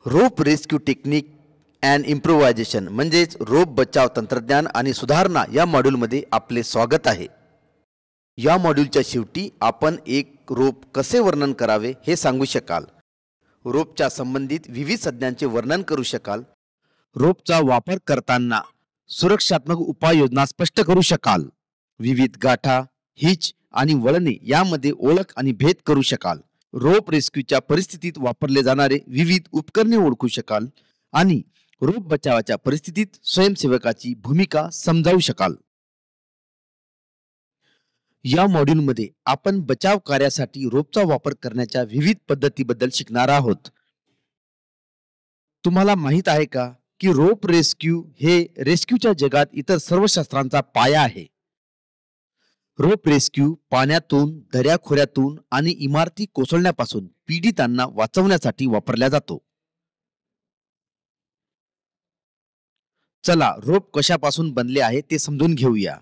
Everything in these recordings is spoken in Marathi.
Rope rescue technique and improvisation म्हणजेच रोप बचाव तंत्रज्ञान आणि सुधारणा या मॉड्यूलमध्ये आपले स्वागत आहे. या मॉड्यूलच्या शेवटी आपण एक रोप कसे वर्णन करावे हे सांगू शकाल. रोपच्या संबंधित विविध संज्ञांचे वर्णन करू शकाल. रोपचा वापर करताना सुरक्षात्मक उपाययोजना स्पष्ट करू शकाल. विविध गाठा, हिच आणि वळणे यामध्ये ओळख आणि भेद करू शकाल. रोप रेस्क्यूच्या परिस्थितीत वापरले जाणारे विविध उपकरणे ओळखू शकाल आणि रोप बचावाच्या परिस्थितीत स्वयंसेवकाची भूमिका समजावू शकाल. या मॉड्यूलमध्ये आपण बचाव कार्यासाठी रोपचा वापर करण्याच्या विविध पद्धतीबद्दल शिकणार आहोत. तुम्हाला माहित आहे का की रोप रेस्क्यू हे रेस्क्यूच्या जगात इतर सर्व शास्त्रांचा पाया आहे. रोप रेस्क्यू पाण्यातून, दऱ्याखोऱ्यातून आणि इमारती कोसळण्यापासून पीडितांना वाचवण्यासाठी वापरला जातो. चला रोप कशापासून बनले आहे ते समजून घेऊया.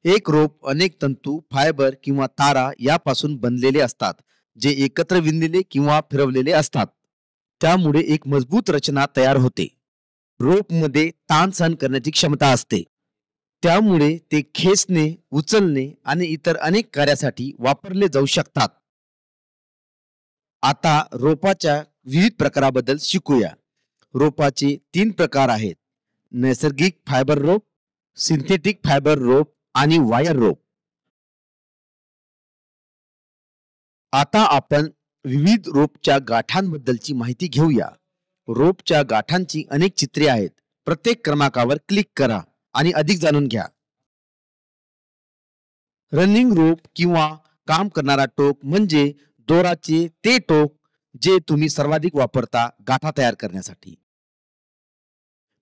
एक रोप अनेक तंतू, फायबर किंवा तारा यापासून बनलेले असतात, जे एकत्र विणलेले किंवा फिरवलेले असतात. त्यामुळे एक मजबूत रचना तयार होते. रोपमध्ये ताण सहन करण्याची क्षमता असते. त्यामुळे ते खेचणे, उचलणे आणि इतर अनेक कार्यासाठी वापरले जाऊ शकतात. आता रोपाच्या विविध प्रकाराबद्दल शिकूया. रोपाचे 3 प्रकार आहेत: नैसर्गिक फायबर रोप, सिंथेटिक फायबर रोप आणि वायर रोप. आता आपण विविध रोपच्या गाठांबद्दलची माहिती घेऊया. रोपच्या गाठांची अनेक चित्रे आहेत. प्रत्येक क्रमांकावर क्लिक करा आणि अधिक जाणून घ्या. रनिंग रोप किंवा काम करणारा टोक म्हणजे दोराचे ते टोक जे तुम्ही सर्वाधिक वापरता गाठा तयार करण्यासाठी.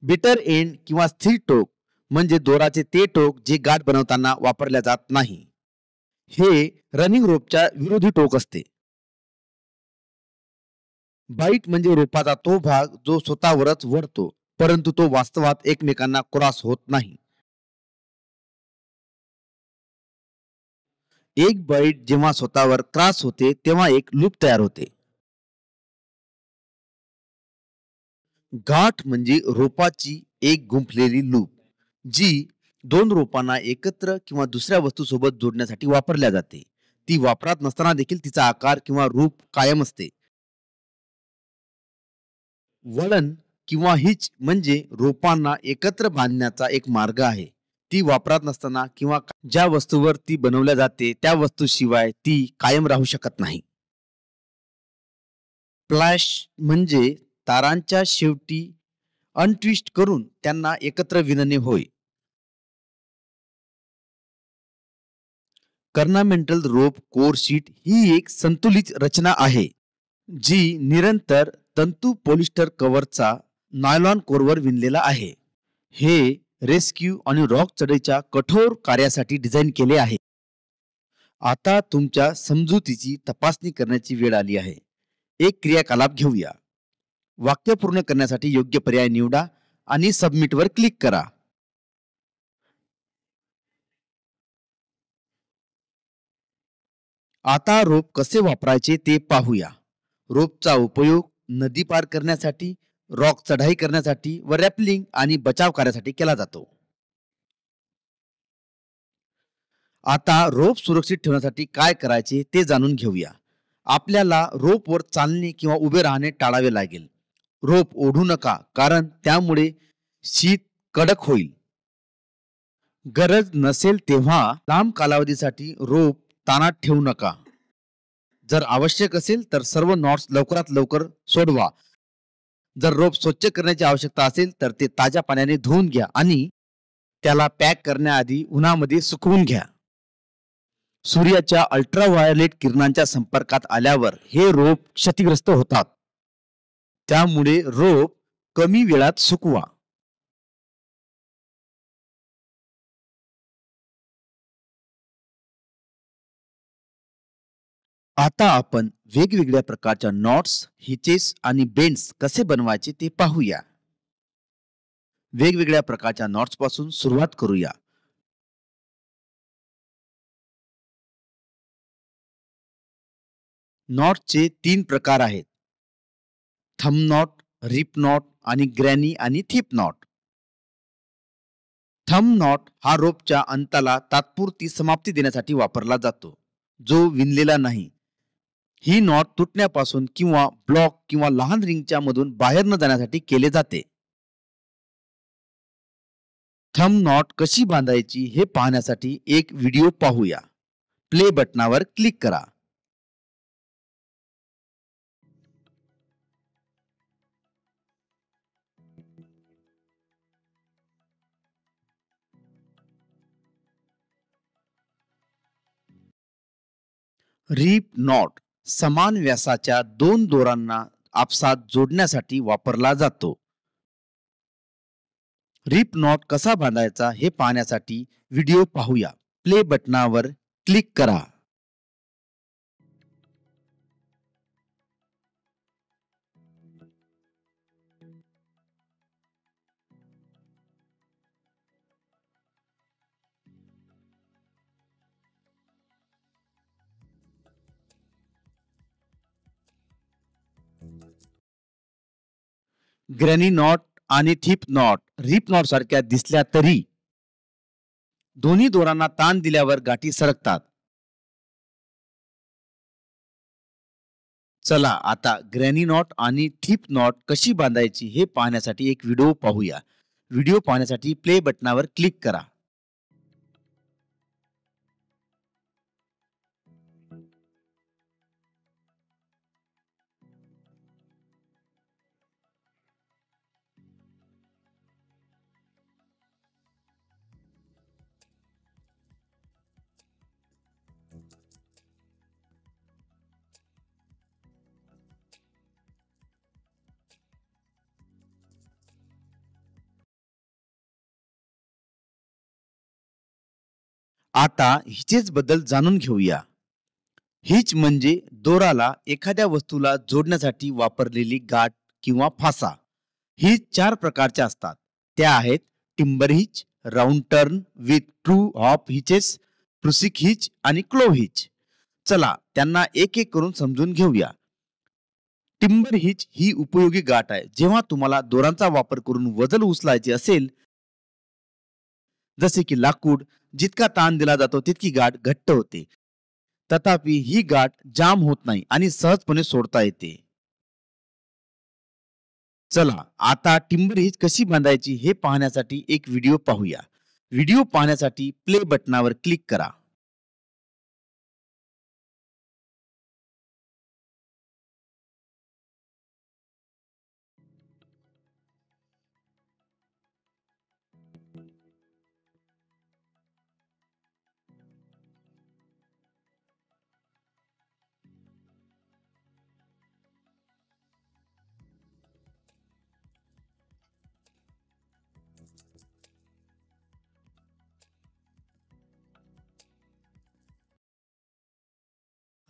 बिटर एंड किंवा स्थिर टोक म्हणजे दोराचे ते टोक जे गाठ बनवताना वापरल्या जात नाही. हे रनिंग रोपच्या विरोधी टोक असते. बाईट म्हणजे रोपाचा तो भाग जो स्वतःवरच वळतो, परंतु तो वास्तवात एकमेकांना क्रॉस होत नाही. एक बाईट जेव्हा स्वतःवर क्रॉस होते तेव्हा एक लूप तयार होते. गाठ म्हणजे रोपाची एक गुंफलेली लूप जी 2 रोपांना एकत्र किंवा दुसऱ्या वस्तूसोबत जोडण्यासाठी वापरल्या जाते. ती वापरात नसताना देखील तिचा आकार किंवा रूप कायम असते. वळण किंवा हिच म्हणजे रोपांना एकत्र बांधण्याचा एक मार्ग आहे. ती वापरात नसताना किंवा ज्या वस्तूवर ती बनवल्या जाते त्या वस्तूशिवाय ती कायम राहू शकत नाही. फ्लॅश म्हणजे तारांच्या शेवटी अनट्विस्ट करून त्यांना एकत्र विणणे होय. कर्नामेंटल रोप कोर शीट ही एक संतुलित रचना आहे जी निरंतर तंतू पॉलिस्टर कव्हरचा नायलॉन कोरवर विणलेला आहे. हे रेस्क्यू आणि रॉक चढईच्या कठोर कार्यासाठी डिझाइन केले आहे. आता तुमच्या समजुतीची तपासणी करण्याची वेळ आली आहे. एक क्रियाकलाप घेऊया. वाक्य पूर्ण करण्यासाठी योग्य पर्याय निवडा आणि सबमिटवर क्लिक करा. आता रोप कसे वापरायचे ते पाहूया. रोपचा उपयोग नदी पार करण्यासाठी, रॉक चढाई करण्यासाठी व रॅपलिंग आणि बचाव कार्यासाठी केला जातो. आता रोप सुरक्षित ठेवण्यासाठी काय करायचे ते जाणून घेऊया. आपल्याला रोपवर चालणे किंवा उभे राहणे टाळावे लागेल. रोप ओढू नका, कारण त्यामुळे शीत कडक होईल. गरज नसेल तेव्हा लांब कालावधीसाठी रोप ताणात ठेवू नका. जर आवश्यक असेल तर सर्व नॉट्स लवकरात लवकर सोडवा. जर रोप स्वच्छ करण्याची आवश्यकता असेल तर ते ताज्या पाण्याने धुवून घ्या आणि त्याला पॅक करण्याआधी उन्हामध्ये सुकवून घ्या. सूर्याच्या अल्ट्राव्हायोलेट किरणांच्या संपर्कात आल्यावर हे रोप क्षतिग्रस्त होतात. त्यामुळे रोप कमी वेळात सुकवा. आता आपण वेगवेगळ्या प्रकारच्या नॉट्स, हिचेस आणि बेंड्स कसे बनवायचे ते पाहूया. वेगवेगळ्या प्रकारच्या नॉट्स पासून सुरुवात करूया. नॉट्सचे 3 प्रकार आहेत: थंब नॉट, रिप नॉट आणि ग्रॅनी आणि थिप नॉट. थंब नॉट हा रोपच्या अंताला तात्पुरती समाप्ती देण्यासाठी वापरला जातो, जो विणलेला नाही. ही नॉट तुटण्यापासून किंवा ब्लॉक किंवा लहान रिंगच्या मधून बाहेर न जाण्यासाठी केले जाते. थंब नॉट कशी बांधायची हे पाहण्यासाठी एक व्हिडिओ पाहूया. प्ले बटनावर क्लिक करा. रिप नॉट समान व्यासाच्या दोन दोरांना आपसात जोडण्यासाठी वापरला जातो. रिप नॉट कसा बांधायचा हे पाहण्यासाठी व्हिडिओ पाहूया. प्ले बटनावर क्लिक करा. ग्रॅनी नॉट आणि थिप नॉट रिप नॉट सारख्या दिसल्या तरी दोन्ही दोरांना ताण दिल्यावर गाठी सरकतात. चला आता ग्रॅनी नॉट आणि थिप नॉट कशी बांधायची हे पाहण्यासाठी एक व्हिडिओ पाहूया. व्हिडिओ पाहण्यासाठी प्ले बटनावर क्लिक करा. आता हिचेच बद्दल जाणून घेऊया. हिच म्हणजे दोराला एखाद्या वस्तूला जोडण्यासाठी वापरलेली गाठ किंवा फासा. हिच चार प्रकारच्या असतात. त्या आहेत timber hitch, round turn with two half hitches, prusik hitch आणि क्लोव्ह हिच. चला त्यांना एक एक करून समजून घेऊया. टिम्बर हिच ही उपयोगी गाठ आहे जेव्हा तुम्हाला दोरांचा वापर करून वजन उचलायचे असेल. जसे की लाकूड, जितका ताण दिला जातो तितकी गाठ घट्ट होते. तथापि ही गाठ जाम होत नाही आणि सहजपणे सोडता येते. चला आता टिम्बर हिच कशी बांधायची हे पाहण्यासाठी एक व्हिडिओ पाहूया. व्हिडिओ पाहण्यासाठी प्ले बटनावर क्लिक करा.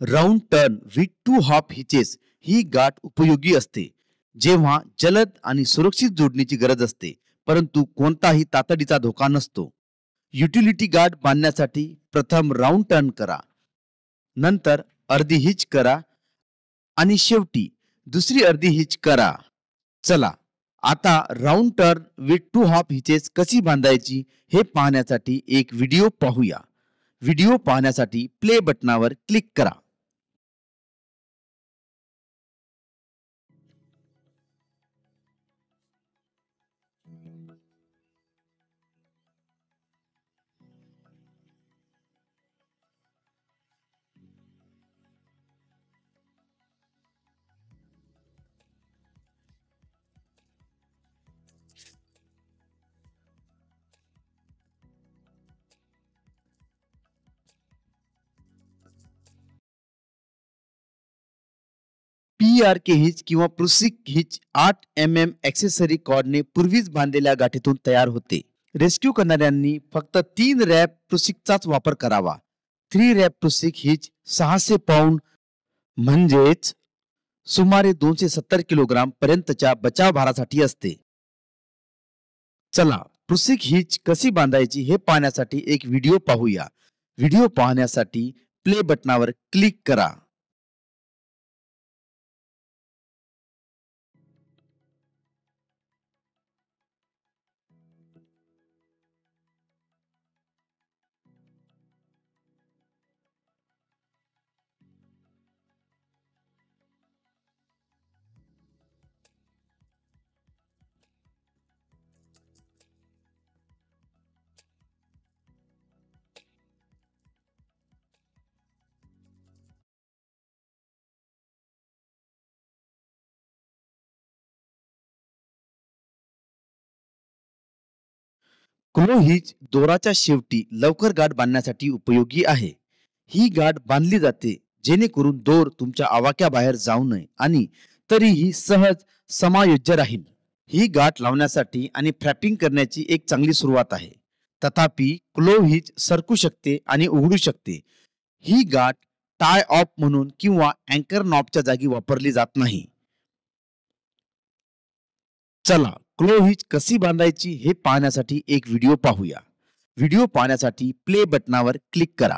Round turn with two half hitches ही गाठ उपयोगी असते जेव्हा जलद आणि सुरक्षित जोडणीची गरज असते, परंतु कोणताही तातडीचा धोका नसतो. युटिलिटी गाठ बांधण्यासाठी प्रथम राऊंड टर्न करा, नंतर अर्धी हिच करा आणि शेवटी दुसरी अर्धी हिच करा. चला आता round turn with two half hitches कशी बांधायची हे पाहण्यासाठी एक व्हिडिओ पाहूया. व्हिडिओ पाहण्यासाठी प्ले बटनावर क्लिक करा. PRK हिच किंवा प्रुसिक हिच 8 mm ॲक्सेसरी कॉर्डने पूर्वीच बांधलेल्या गाठीतून तयार होते. रेस्क्यू करणाऱ्यांनी फक्त 3 रॅप प्रुसिकचाच वापर करावा. 3 रॅप प्रुसिक हिच 600 पाऊंड म्हणजेच सुमारे 270 किलोग्राम पर्यंतच्या बचाव भारासाठी असते. चला प्रुसिक हिच कशी बांधायची हे पाहण्यासाठी एक व्हिडिओ पाहूया. व्हिडिओ पाहण्यासाठी प्ले बटनावर क्लिक करा. क्लोहीज दोराच्या शेवटी लवकर गाठ बांधण्यासाठी उपयोगी आहे. ही गाठ बांधली जाते जेणेकरून दोर तुमच्या आवाक्याबाहेर जाऊ नये आणि तरीही सहज समायोज्य राहील. ही गाठ लावण्यासाठी आणि फ्रॅपिंग करण्याची एक चांगली सुरुवात आहे. तथापि क्लोव्हिज सरकू शकते आणि उघडू शकते. ही गाठ टाय ऑफ म्हणून किंवा अँकर नॉबच्या जागी वापरली जात नाही. चला क्लोव्हिज कशी बांधायची हे पाहण्यासाठी एक व्हिडिओ पाहूया. व्हिडिओ पाहण्यासाठी प्ले बटनावर क्लिक करा.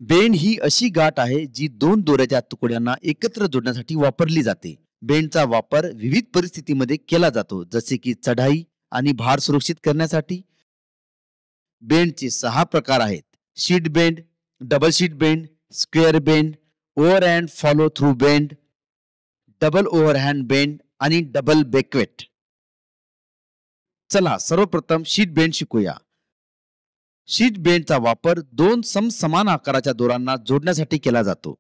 बेंड ही अशी गाठ आहे जी दोन दोऱ्याच्या तुकड्यांना एकत्र जोडण्यासाठी वापरली जाते. बेंडचा वापर विविध परिस्थितीमध्ये केला जातो, जसे की चढाई आणि भार सुरक्षित करण्यासाठी. बेंडचे 6 प्रकार आहेत: sheet bend, double sheet bend, square bend, over and follow through bend, double overhand bend आणि डबल बेकवेट. चला सर्वप्रथम शीट बेंड शिकूया. शीट बेंडचा वापर दोन समसमान आकाराच्या दोरांना जोडण्यासाठी केला जातो.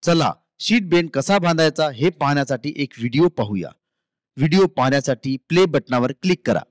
चला शीट बेंड कसा बांधायचा हे पाहण्यासाठी एक व्हिडिओ पाहूया. व्हिडिओ पाहण्यासाठी प्ले बटनावर क्लिक करा.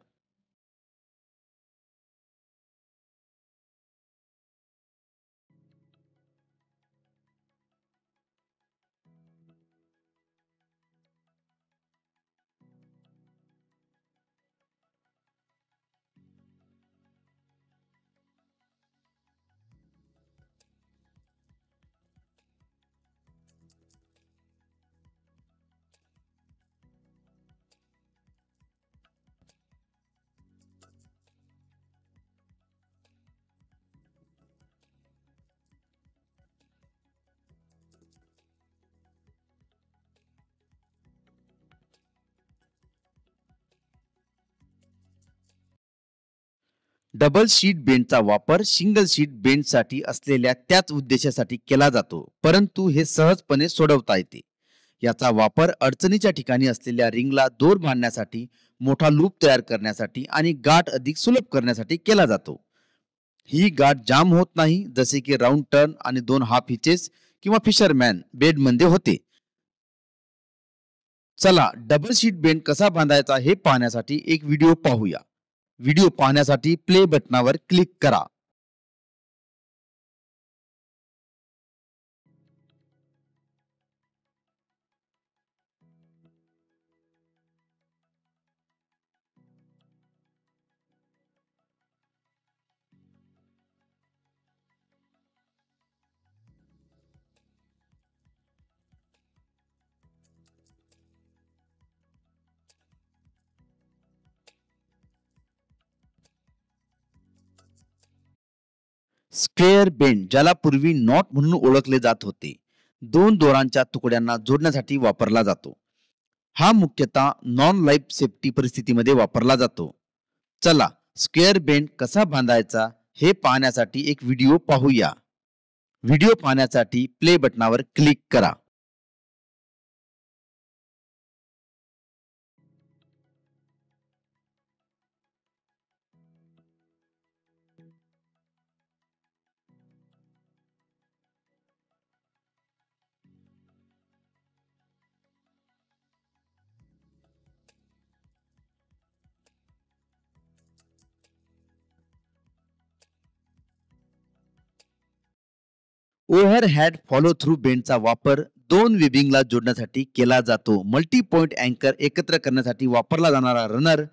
डबल शीट बेंडचा वापर सिंगल शीट बेंडसाठी असलेल्या त्याच उद्देशासाठी केला जातो, परंतु हे सहजपणे सोडवता येते. याचा वापर अडचणीच्या ठिकाणी असलेल्या रिंगला दोर बांधण्यासाठी, मोठा लूप तयार करण्यासाठी आणि गाठ अधिक सुलभ करण्यासाठी केला जातो. ही गाठ जाम होत नाही, जसे की राऊंड टर्न आणि 2 हाफ हिचेस किंवा फिशरमॅन बेंडमध्ये होते. चला डबल शीट बेंड कसा बांधायचा हे पाहण्यासाठी एक व्हिडिओ पाहूया. व्हिडिओ पाहण्यासाठी प्ले बटनावर क्लिक करा. स्क्वेअर बेंड, ज्याला पूर्वी नॉट म्हणून ओळखले जात होते, दोन दोरांच्या तुकड्यांना जोडण्यासाठी वापरला जातो. हा मुख्यतः नॉन लाईफ सेफ्टी परिस्थितीमध्ये वापरला जातो. चला स्क्वेअर बेंड कसा बांधायचा हे पाहण्यासाठी एक व्हिडिओ पाहूया. व्हिडिओ पाहण्यासाठी प्ले बटनावर क्लिक करा. ओव्हरहॅड फॉलो थ्रू बेंडचा वापर दोन वेबिंगला जोडण्यासाठी केला जातो. मल्टी पॉइंट अँकर एकत्र करण्यासाठी वापरला जाणारा रनर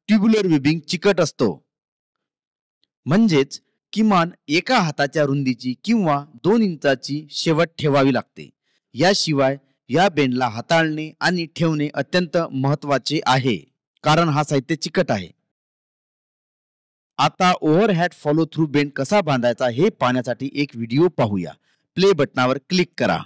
ट्युब्युलर वेबिंग चिकट असतो, म्हणजेच किमान एका हाताच्या रुंदीची किंवा 2 इंचाची शेवट ठेवावी लागते. याशिवाय या बेंडला हाताळणे आणि ठेवणे अत्यंत महत्वाचे आहे, कारण हा साहित्य चिकट आहे. आता ओव्हरहॅड फॉलो थ्रू बेंड कसा बांधायचा हे पाहण्यासाठी एक व्हिडिओ पाहूया. प्ले बटनावर क्लिक करा.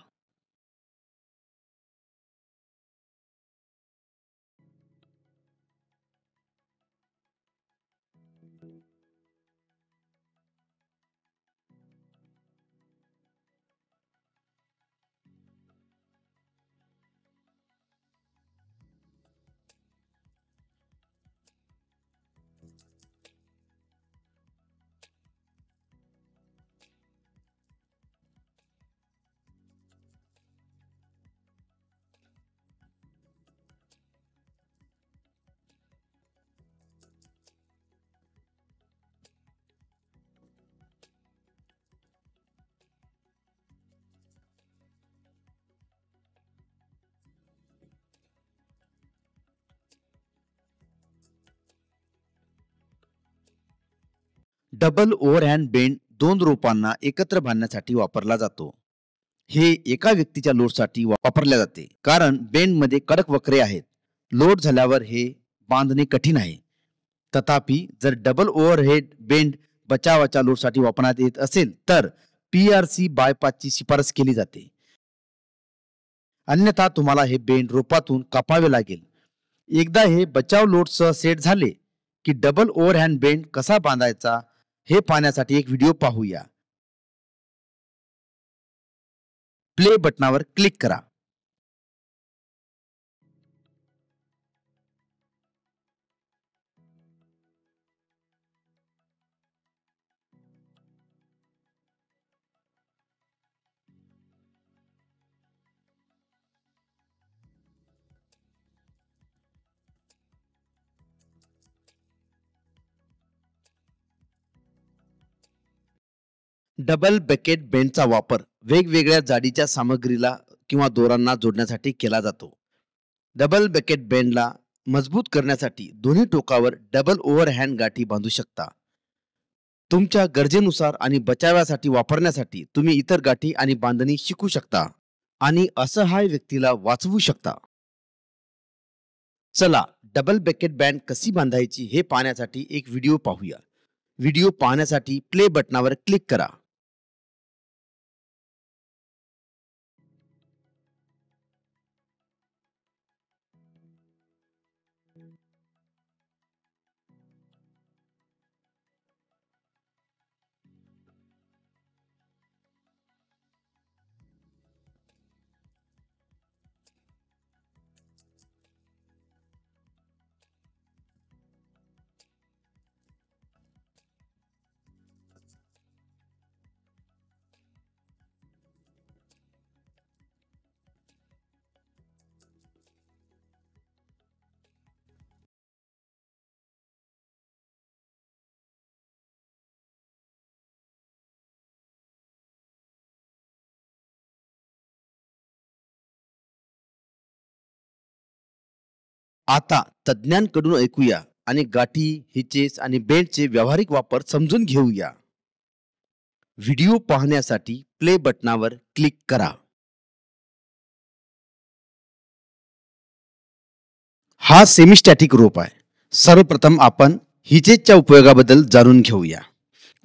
डबल ओव्हरहँड बेंड दोन रोपांना एकत्र बांधण्यासाठी वापरला जातो. हे एका व्यक्तीच्या लोडसाठी वापरले जाते, कारण बेंड मध्ये कडक वक्रे आहेत. लोड झाल्यावर हे बांधणे कठीण आहे. तथापि जर डबल ओव्हरहेड बेंड बचावाच्या लोडसाठी वापरण्यात येत असेल तर PRC बायपासची शिफारस केली जाते. अन्यथा तुम्हाला हे बेंड रोपातून कापावे लागेल. एकदा हे बचाव लोडसह सेट झाले की डबल ओव्हरहँड बेंड कसा बांधायचा हे पाहण्यासाठी एक व्हिडिओ पाहूया. प्ले बटनावर क्लिक करा. डबल बकेट बेंडचा वापर वेगवेगळ्या जाडीच्या सामग्रीला किंवा दोरांना जोडण्यासाठी केला जातो. डबल बकेट बेंडला मजबूत करण्यासाठी दोन्ही टोकावर डबल ओव्हरहँड गाठी बांधू शकता. तुमच्या गरजेनुसार आणि बचावासाठी वापरण्यासाठी तुम्ही इतर गाठी आणि बांधणी शिकू शकता आणि असहाय्य व्यक्तीला वाचवू शकता. चला डबल बकेट बँड कशी बांधायची हे पाहण्यासाठी एक व्हिडिओ पाहूया. व्हिडिओ पाहण्यासाठी प्ले बटनावर क्लिक करा. आता तज्ञांकडून ऐकूया आणि गाठी, हिचेस आणि बेल्टचे व्यावहारिक वापर समजून घेऊया. व्हिडिओ पाहण्यासाठी प्ले बटनावर क्लिक करा. हा सेमीस्टॅटिक रोप आहे. सर्वप्रथम आपण हिचेसच्या उपयोगाबद्दल जाणून घेऊया.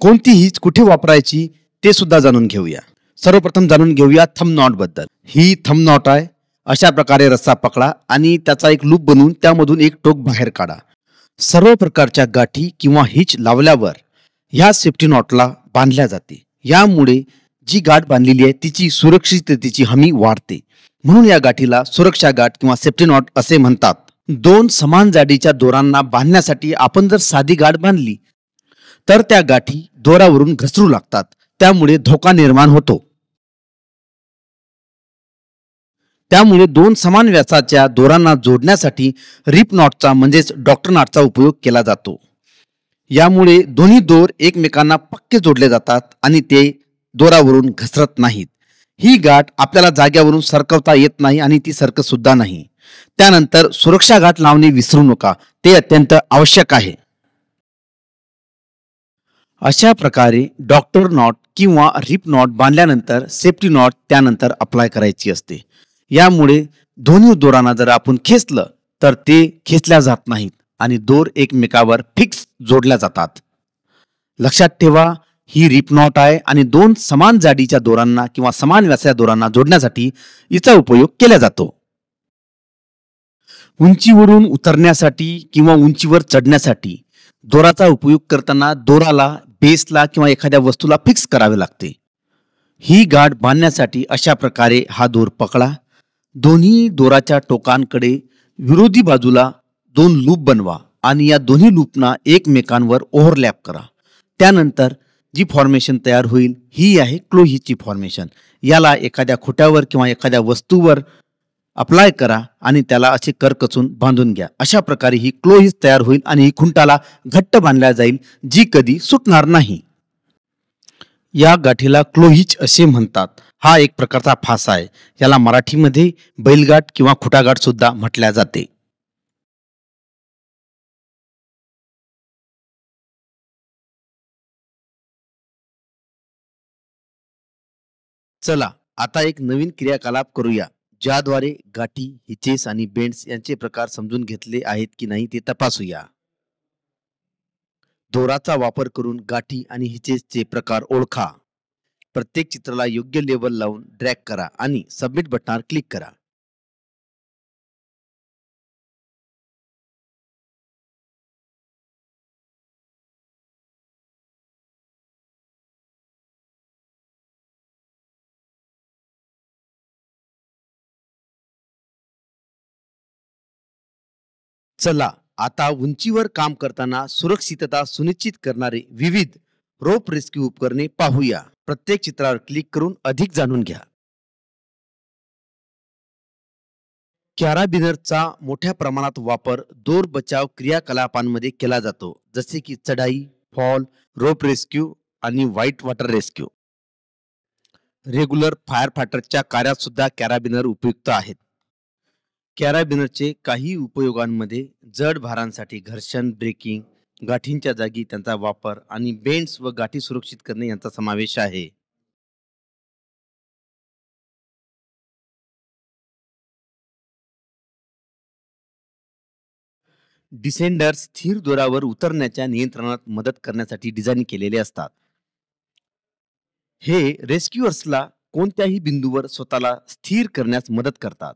कोणती हिच कुठे वापरायची ते सुद्धा जाणून घेऊया. सर्वप्रथम जाणून घेऊया थंब नॉट बद्दल. ही थंब नॉट आहे. अशा प्रकारे रस्सा पकडा आणि त्याचा एक लूप बनवून त्यामधून एक टोक बाहेर काढा. सर्व प्रकारच्या गाठी किंवा हिच लावल्यावर ह्या सेफ्टी नॉटला बांधल्या जाते. यामुळे जी गाठ बांधलेली आहे तिची सुरक्षिततेची हमी वाढते. म्हणून या गाठीला सुरक्षा गाठ किंवा सेफ्टी नॉट असे म्हणतात. दोन समान जाडीच्या दोरांना बांधण्यासाठी आपण जर साधी गाठ बांधली तर त्या गाठी दोरावरून घसरू लागतात. त्यामुळे धोका निर्माण होतो. त्यामुळे दोन समान व्यासाच्या दोरांना जोडण्यासाठी रिप नॉटचा म्हणजेच डॉक्टर नॉटचा उपयोग केला जातो. यामुळे दोन्ही दोर एकमेकांना पक्के जोडले जातात आणि ते दोरावरून घसरत नाहीत. ही गाठ आपल्याला जाग्यावरून सरकवता येत नाही आणि ती सरकत सुद्धा नाही. त्यानंतर सुरक्षा गाठ लावणे विसरू नका, ते अत्यंत आवश्यक आहे. अशा प्रकारे डॉक्टर नॉट किंवा रिप नॉट बांधल्यानंतर सेफ्टी नॉट त्यानंतर अप्लाय करायची असते. यामुळे दोन्ही दोरांना जर आपण खेचलं तर ते खेचल्या जात नाहीत आणि दोर एकमेकावर फिक्स जोडल्या जातात. लक्षात ठेवा, ही रिप नॉट आहे आणि दोन समान जाडीच्या दोरांना किंवा समान व्यासाच्या दोरांना जोडण्यासाठी हिचा उपयोग केला जातो. उंचीवरून उतरण्यासाठी किंवा उंचीवर चढण्यासाठी दोराचा उपयोग करताना दोराला बेसला किंवा एखाद्या वस्तूला फिक्स करावे लागते. ही गाठ बांधण्यासाठी अशा प्रकारे हा दोर पकडा. दोन्ही दोराच्या टोकांकडे विरोधी बाजूला दोन लूप बनवा आणि या दोन्ही लूपना एकमेकांवर ओव्हरलॅप करा. त्यानंतर जी फॉर्मेशन तयार होईल ही आहे क्लोहीची फॉर्मेशन. याला एखाद्या खोट्यावर किंवा एखाद्या वस्तूवर अप्लाय करा आणि त्याला असे करकचून बांधून घ्या. अशा प्रकारे ही क्लोहीज तयार होईल आणि ही खुंटाला घट्ट बांधल्या जाईल, जी कधी सुटणार नाही. या गाठीला क्लोहीज असे म्हणतात. हा एक प्रकारचा फासा आहे. याला मराठीमध्ये बैलगाठ किंवा खुटागाठ सुद्धा म्हटल्या जाते. चला आता एक नवीन क्रियाकलाप करूया, ज्याद्वारे गाठी, हिचेस आणि बेंड्स यांचे प्रकार समजून घेतले आहेत की नाही ते तपासूया. दोराचा वापर करून गाठी आणि हिचेसचे प्रकार ओळखा. प्रत्येक चित्राला योग्य लेबल लावून ड्रॅग करा आणि सबमिट बटणावर क्लिक करा. चला आता उंचीवर काम करताना सुरक्षितता सुनिश्चित करणारे विविध रोप रेस्क्यू उपकरणे पाहूया. प्रत्येक चित्रावर क्लिक करून अधिक जाणून घ्या. कॅराबिनरचा मोठ्या प्रमाणात वापर दोर बचाव क्रियाकलापांमध्ये केला जातो, जसे की चढाई, फॉल, रोप रेस्क्यू आणि white water rescue. Regular fire फायटरच्या कार्यात सुद्धा कॅराबिनर उपयुक्त आहेत. कॅराबिनरचे काही उपयोगांमध्ये जड भारांसाठी घर्षण ब्रेकिंग, गाठींच्या जागी त्यांचा वापर आणि बेंड्स व गाठी सुरक्षित करणे यांचा समावेश आहे. डिसेंडर्स स्थिर दोरावर उतरण्याच्या नियंत्रणात मदत करण्यासाठी डिझाईन केलेले असतात. हे रेस्क्यूअर्सला कोणत्याही बिंदूवर स्वतःला स्थिर करण्यास मदत करतात.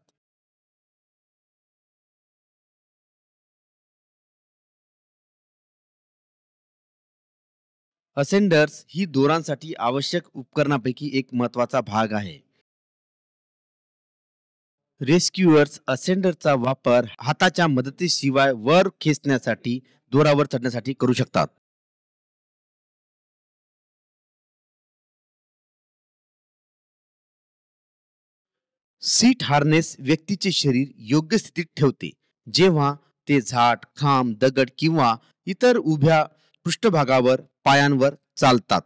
असेंडर्स ही दोरांसाठी आवश्यक उपकरणापैकी एक महत्वाचा भाग आहे. रेस्क्यूअर्स असेंडरचा वापर हाताच्या मदतीशिवाय वर खेचण्यासाठी, दोरावर चढण्यासाठी करू शकतात. सीट हार्नेस व्यक्तीचे शरीर योग्य स्थितीत ठेवते जेव्हा ते झाड, खांब, दगड किंवा इतर उभ्या पृष्ठभागावर पायांवर चालतात.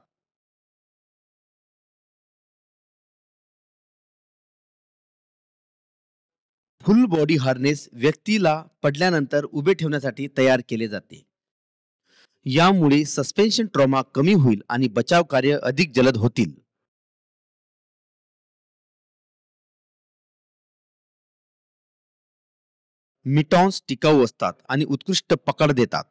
फुल बॉडी हार्नेस व्यक्तीला पडल्यानंतर उभे ठेवण्यासाठी तयार केले जाते. यामुळे सस्पेन्शन ट्रॉमा कमी होईल आणि बचाव कार्य अधिक जलद होतील. मिटॉन्स टिकाऊ असतात आणि उत्कृष्ट पकड देतात.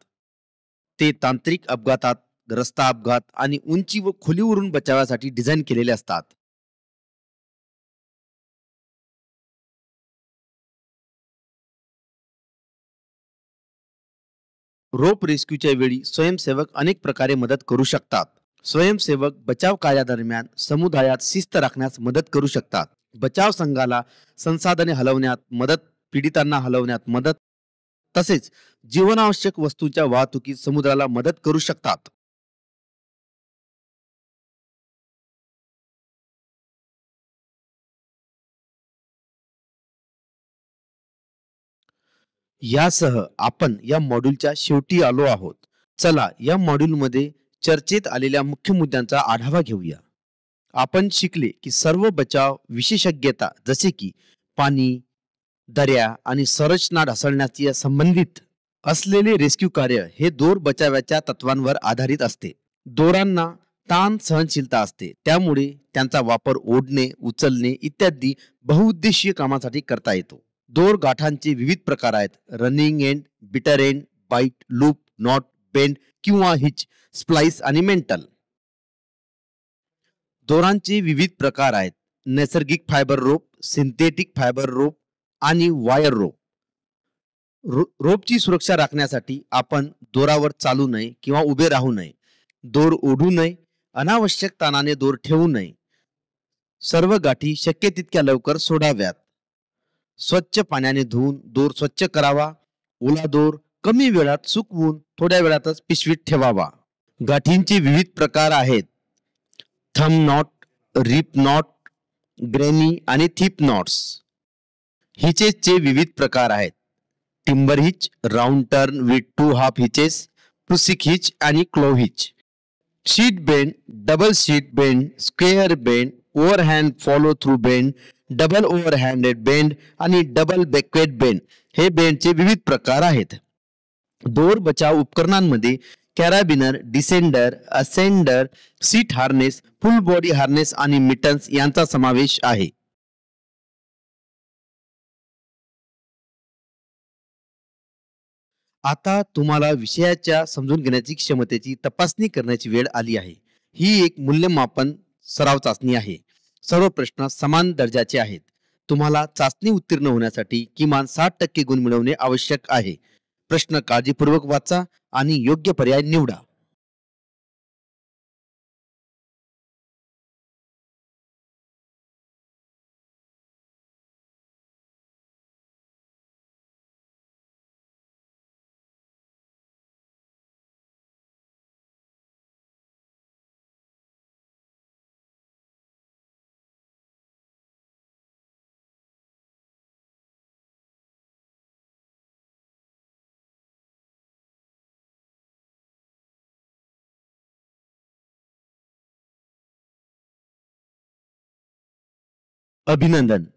ते तांत्रिक अपघातात, रस्ता अपघात आणि उंची व खोलीवरून बचावासाठी डिझाईन केलेले असतात. रोप रेस्क्यूच्या वेळी स्वयंसेवक अनेक प्रकारे मदत करू शकतात. स्वयंसेवक बचाव कार्यादरम्यान समुदायात शिस्त राखण्यास मदत करू शकतात. बचाव संघाला संसाधने हलवण्यात मदत, पीडितांना हलवण्यात मदत, तसेच जीवनावश्यक वस्तूंच्या वाहतुकीत समुद्राला मदत करू शकतात. यासह आपण या मॉड्यूलच्या शेवटी आलो आहोत. चला या मॉड्यूलमध्ये चर्चेत आलेल्या मुख्य मुद्द्यांचा आढावा घेऊया. आपण शिकले की सर्व बचाव विशेषज्ञता जसे की पाणी, दर्या आणि संरचना ढासळण्याची संबंधित असलेले रेस्क्यू कार्य हे दोर बचावाच्या तत्वांवर आधारित असते. दोरांना ताण सहनशीलता असते, त्यामुळे त्यांचा वापर ओढणे, उचलणे इत्यादी बहुउद्देशीय कामासाठी करता येतो. दोर गाठांचे विविध प्रकार आहेत: running end, bitter end, bight, loop, knot, bend किंवा हिच, स्प्लाइस आणि मेंटल. दोरांचे विविध प्रकार आहेत: नैसर्गिक फायबर रोप, सिंथेटिक फायबर रोप आणि वायर रोप. रोपची सुरक्षा राखण्यासाठी आपण दोरावर चालू नये किंवा उभे राहू नये, दोर ओढू नये, अनावश्यक ताणाने दोर ठेवू नये. सर्व गाठी शक्य तितक्या लवकर सोडाव्यात. स्वच्छ पाण्याने धुवून दोर स्वच्छ करावा. ओला दोर कमी वेळात सुकवून थोड्या वेळातच पिशवीत ठेवावा. गाठींचे विविध प्रकार आहेत: thumb knot, reef knot, granny आणि थिप नॉट्स. हिचेसचे विविध प्रकार आहेत: timber hitch, round turn with 2 half hitches, prusik hitch आणि clove hitch. Sheet bend, double sheet bend, square bend, overhand follow through bend, double overhanded bend आणि डबल बॅकवर्ड बेंड हे बेंडचे विविध प्रकार आहेत. दोर बचाव उपकरणांमध्ये carabiner, descender, ascender, seat harness, full body harness आणि मिटन्स यांचा समावेश आहे. आता तुम्हाला विषयाच्या समजून घेण्याची क्षमतेची तपासणी करण्याची वेळ आली आहे. ही एक मूल्यमापन सराव चाचणी आहे. सर्व प्रश्न समान दर्जाचे आहेत. तुम्हाला चाचणी उत्तीर्ण होण्यासाठी किमान 60% गुण मिळवणे आवश्यक आहे. प्रश्न काळजीपूर्वक वाचा आणि योग्य पर्याय निवडा. अभिनंदन.